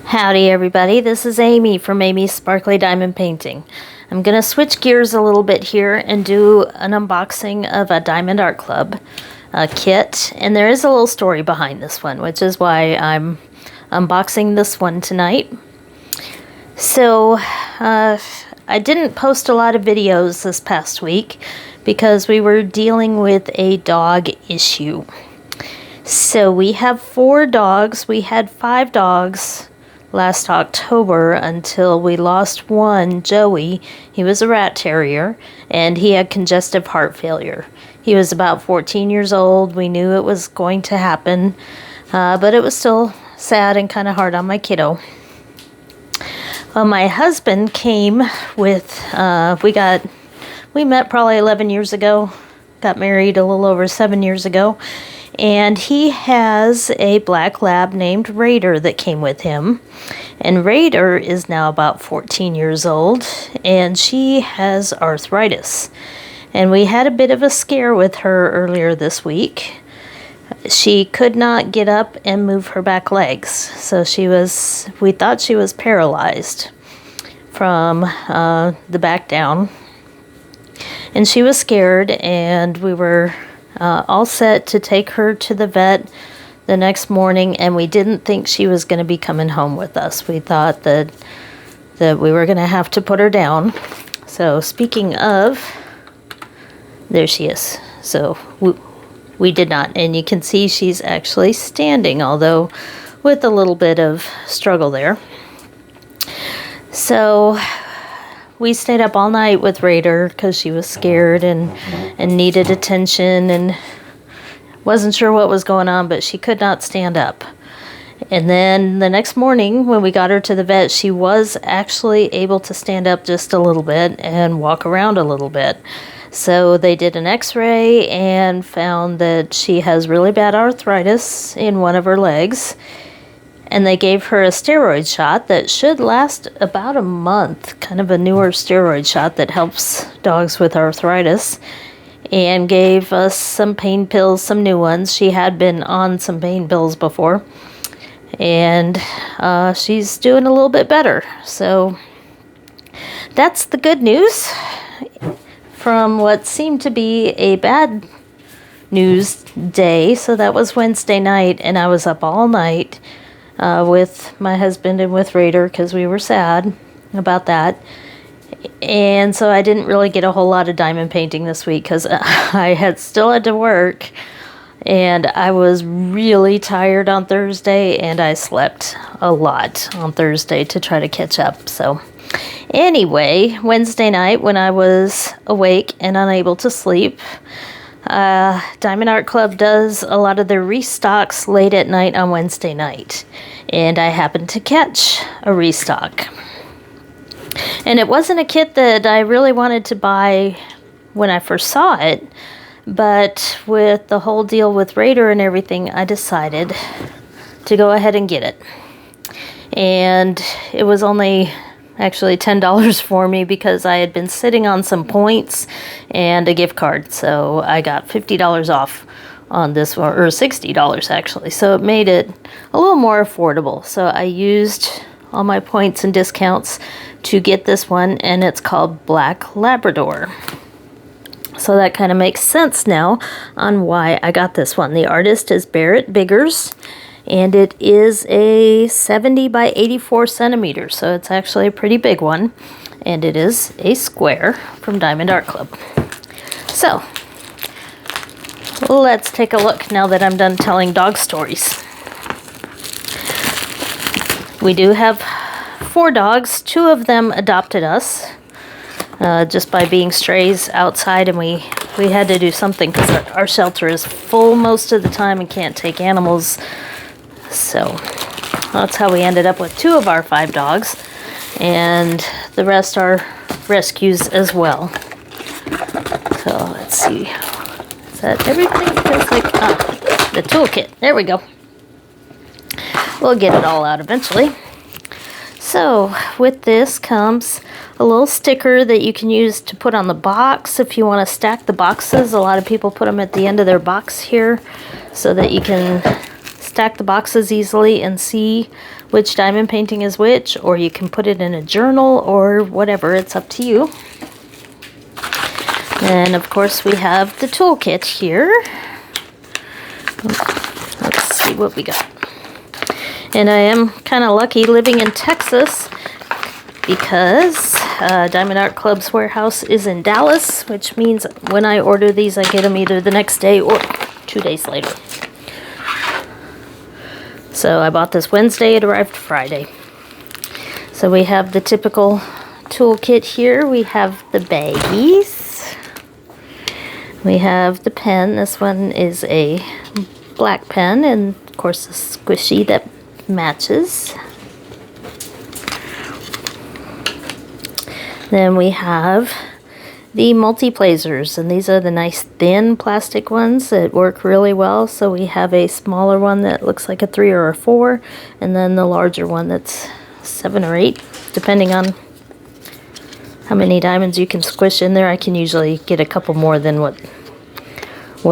Howdy everybody, this is Amy from Amy's Sparkly Diamond Painting. I'm going to switch gears a little bit here and do an unboxing of a Diamond Art Club kit. And there is a little story behind this one, which is why I'm unboxing this one tonight. So, I didn't post a lot of videos this past week because we were dealing with a dog issue. So we have 4 dogs. We had 5 dogs last October until we lost one, Joey. He was a rat terrier and he had congestive heart failure. He was about 14 years old. We knew it was going to happen, but it was still sad and kind of hard on my kiddo. Well, my husband came with, we met probably 11 years ago, got married a little over 7 years ago, and he has a black lab named Raider that came with him. And Raider is now about 14 years old, and she has arthritis. And we had a bit of a scare with her earlier this week. She could not get up and move her back legs. So we thought she was paralyzed from the back down. And she was scared, and we were all set to take her to the vet the next morning, and we didn't think she was going to be coming home with us. We thought that we were going to have to put her down. So speaking of, there she is. So we did not, and you can see she's actually standing, although with a little bit of struggle there. So we stayed up all night with Raider because she was scared and needed attention and wasn't sure what was going on, but she could not stand up. And then the next morning when we got her to the vet, she was actually able to stand up just a little bit and walk around a little bit. So they did an x-ray and found that she has really bad arthritis in one of her legs. And they gave her a steroid shot that should last about a month, kind of a newer steroid shot that helps dogs with arthritis, and gave us some pain pills, some new ones. She had been on some pain pills before, and she's doing a little bit better. So that's the good news from what seemed to be a bad news day. So that was Wednesday night, and I was up all night with my husband and with Raider because we were sad about that. And so I didn't really get a whole lot of diamond painting this week because I still had to work, and I was really tired on Thursday, and I slept a lot on Thursday to try to catch up. So anyway, Wednesday night when I was awake and unable to sleep, Diamond Art Club does a lot of their restocks late at night on Wednesday night, and I happened to catch a restock. And it wasn't a kit that I really wanted to buy when I first saw it, but with the whole deal with Raider and everything, I decided to go ahead and get it. And it was only actually $10 for me because I had been sitting on some points and a gift card. So I got $50 off on this one, or $60 actually. So it made it a little more affordable. So I used all my points and discounts to get this one, and it's called Black Labrador. So that kind of makes sense now on why I got this one. The artist is Barrett, and it is a 70 by 84 centimeters, so it's actually a pretty big one, and it is a square from Diamond Art Club. So let's take a look now that I'm done telling dog stories. We do have 4 dogs. 2 of them adopted us just by being strays outside, and we had to do something because our shelter is full most of the time and can't take animals. So that's how we ended up with 2 of our 5 dogs, and the rest are rescues as well. So let's see. Is that everything? Feels like the toolkit. There we go. We'll get it all out eventually. So with this comes a little sticker that you can use to put on the box if you want to stack the boxes. A lot of people put them at the end of their box here so that you can stack the boxes easily and see which diamond painting is which, or you can put it in a journal or whatever. It's up to you. And of course we have the toolkit here. Let's see what we got. And I am kind of lucky living in Texas because Diamond Art Club's warehouse is in Dallas, which means when I order these, I get them either the next day or 2 days later. So I bought this Wednesday, it arrived Friday. So we have the typical toolkit here. We have the baggies. We have the pen. This one is a black pen, and of course a squishy that matches. Then we have the multi-plazers, and these are the nice thin plastic ones that work really well. So we have a smaller one that looks like a 3 or a 4, and then the larger one that's 7 or 8, depending on how many diamonds you can squish in there. I can usually get a couple more than what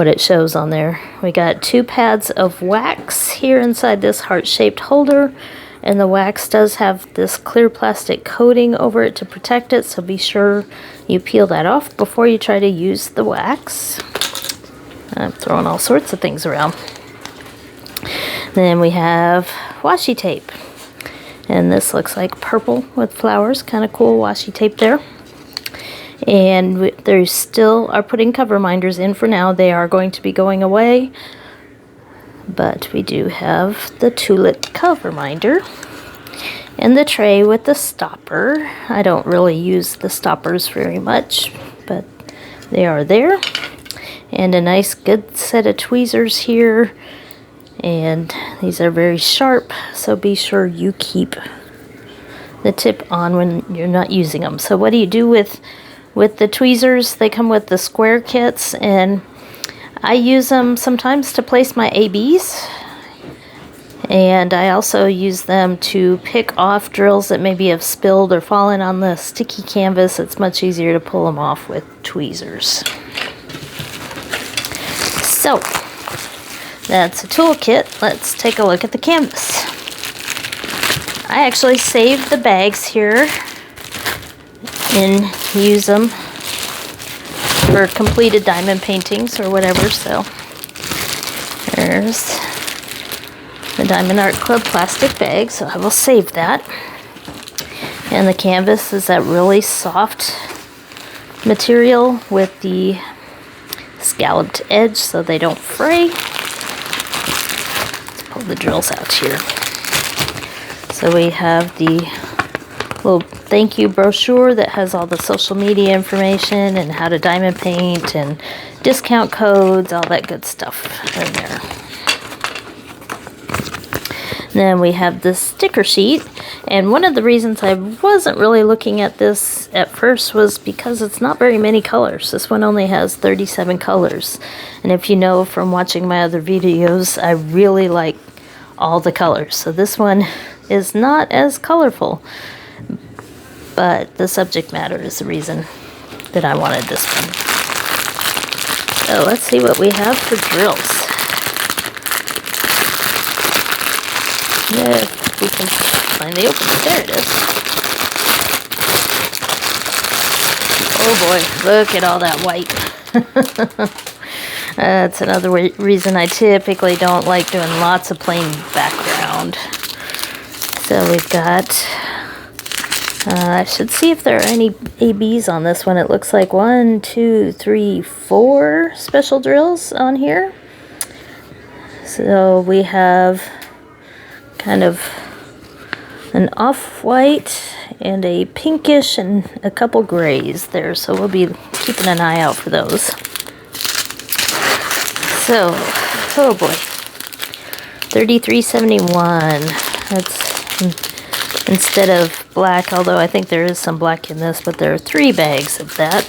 it shows on there. We got 2 pads of wax here inside this heart-shaped holder, and the wax does have this clear plastic coating over it to protect it, so be sure you peel that off before you try to use the wax. I'm throwing all sorts of things around. Then we have washi tape, and this looks like purple with flowers. Kind of cool washi tape there. And they still are putting cover minders in for now. They are going to be going away, but we do have the tulip cover minder and the tray with the stopper. I don't really use the stoppers very much, but they are there. And a nice good set of tweezers here, and these are very sharp, so be sure you keep the tip on when you're not using them. So what do you do with the tweezers? They come with the square kits, and I use them sometimes to place my ABs, and I also use them to pick off drills that maybe have spilled or fallen on the sticky canvas. It's much easier to pull them off with tweezers. So that's a toolkit. Let's take a look at the canvas. I actually saved the bags here and use them for completed diamond paintings or whatever. So there's the Diamond Art Club plastic bag, so I will save that. And the canvas is that really soft material with the scalloped edge so they don't fray. Let's pull the drills out here. So we have the little thank you brochure that has all the social media information and how to diamond paint and discount codes, all that good stuff in there. Then we have the sticker sheet, and one of the reasons I wasn't really looking at this at first was because it's not very many colors. This one only has 37 colors, and if you know from watching my other videos, I really like all the colors. So this one is not as colorful, but the subject matter is the reason that I wanted this one. So let's see what we have for drills. If we can find the opening. There it is. Oh boy, look at all that white. That's another reason I typically don't like doing lots of plain background. So we've got, I should see if there are any ABs on this one. It looks like 1, 2, 3, 4 special drills on here. So we have kind of an off-white and a pinkish and a couple grays there, so we'll be keeping an eye out for those. So, oh boy, 33.71. That's instead of black, although I think there is some black in this, but there are 3 bags of that.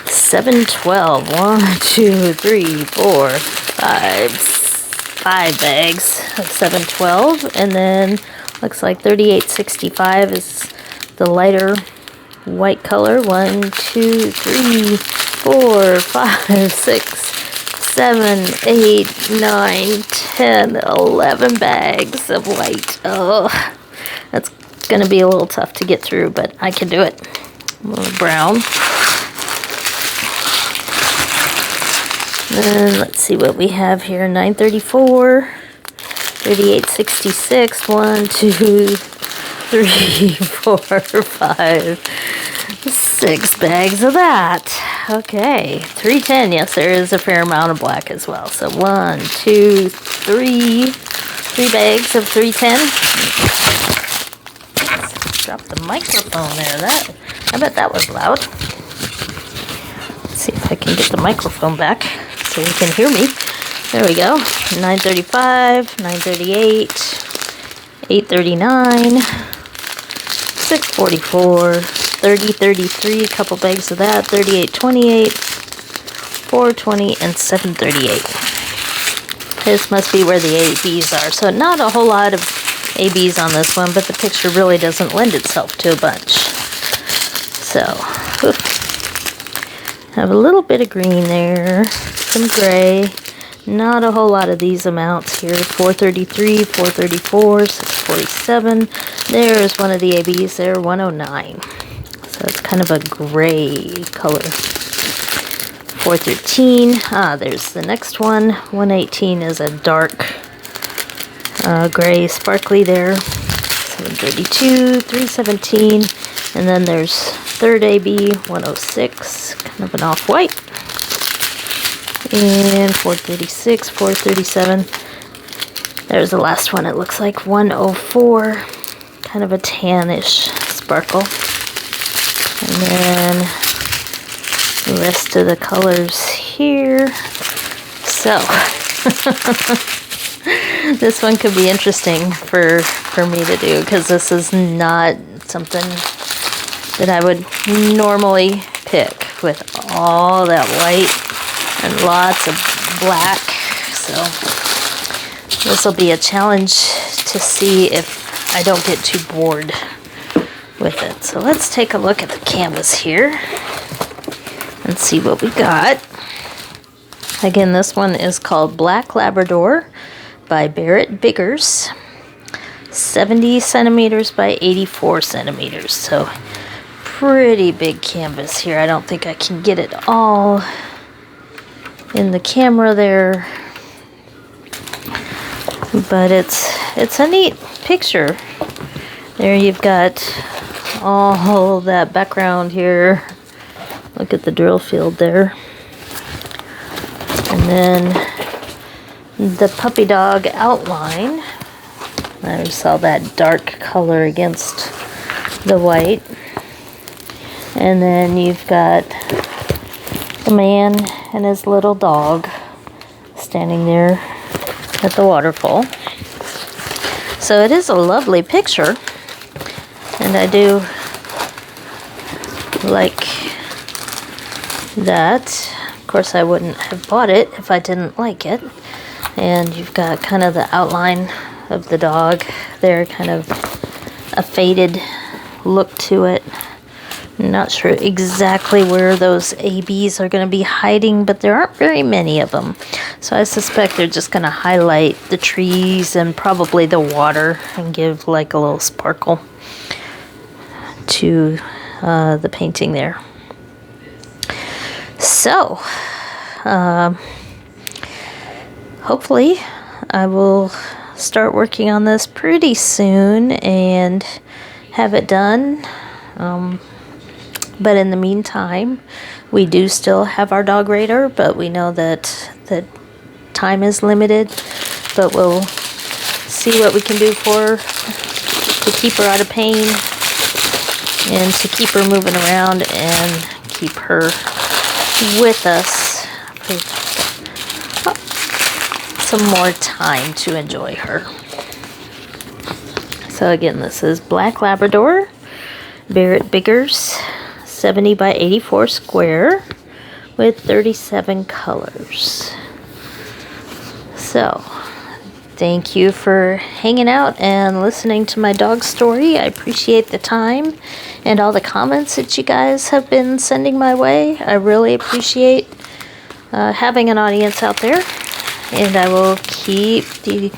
712. 1, 2, 3, 4, 5 bags of 712, and then looks like 38.65 is the lighter white color. 1, 2, 3, 4, 5, 6, 7, 8, 9, 10, 11 bags of white. Oh, that's gonna be a little tough to get through, but I can do it. A little brown. And let's see what we have here. 934, 3866, 1, 2, 3, 4, 5, 6 bags of that. Okay, 310. Yes, there is a fair amount of black as well. So 1, 2, 3 bags of 310. Drop the microphone there. I bet that was loud. Let's see if I can get the microphone back so you can hear me. There we go. 935, 938, 839, 644, 3033, a couple bags of that, 3828, 420, and 738. This must be where the ABs are. So not a whole lot of ABs on this one, but the picture really doesn't lend itself to a bunch. So, have a little bit of green there, some gray, not a whole lot of these amounts here. 433, 434, 647. There's one of the ABs there, 109. So it's kind of a gray color. 413, there's the next one. 118 is a dark gray sparkly there. 732, 317, and then there's third AB, 106, kind of an off-white. And 436, 437. There's the last one, it looks like 104, kind of a tannish sparkle. And then the rest of the colors here. So, this one could be interesting for me to do, because this is not something that I would normally pick with all that white and lots of black. So this will be a challenge to see if I don't get too bored with it. So let's take a look at the canvas here and see what we got. Again, this one is called Black Labrador by Barrett Biggers. 70 centimeters by 84 centimeters. So pretty big canvas here. I don't think I can get it all in the camera there, but it's a neat picture. There you've got all that background here. Look at the drill field there, and then the puppy dog outline. There's all that dark color against the white, and then you've got the man and his little dog standing there at the waterfall. So it is a lovely picture, and I do like that. Of course, I wouldn't have bought it if I didn't like it. And you've got kind of the outline of the dog there, kind of a faded look to it. Not sure exactly where those ABs are going to be hiding, but there aren't very many of them. So I suspect they're just going to highlight the trees and probably the water and give like a little sparkle to the painting there. So, hopefully I will start working on this pretty soon and have it done. But in the meantime, we do still have our dog radar, but we know that time is limited. But we'll see what we can do for her to keep her out of pain and to keep her moving around and keep her with us for some more time to enjoy her. So again, this is Black Labrador, Barrett Biggers, 70 by 84 square with 37 colors. So, thank you for hanging out and listening to my dog story. I appreciate the time and all the comments that you guys have been sending my way. I really appreciate having an audience out there, and I will keep the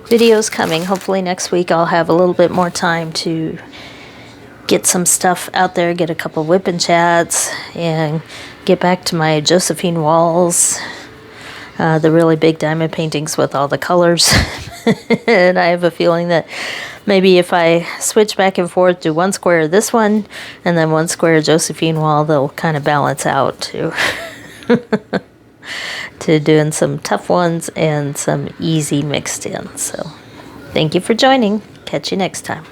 videos coming. Hopefully next week I'll have a little bit more time to get some stuff out there, get a couple whip and chats, and get back to my Josephine walls, the really big diamond paintings with all the colors. And I have a feeling that maybe if I switch back and forth, do one square of this one, and then one square of Josephine wall, they'll kind of balance out to to doing some tough ones and some easy mixed in. So thank you for joining. Catch you next time.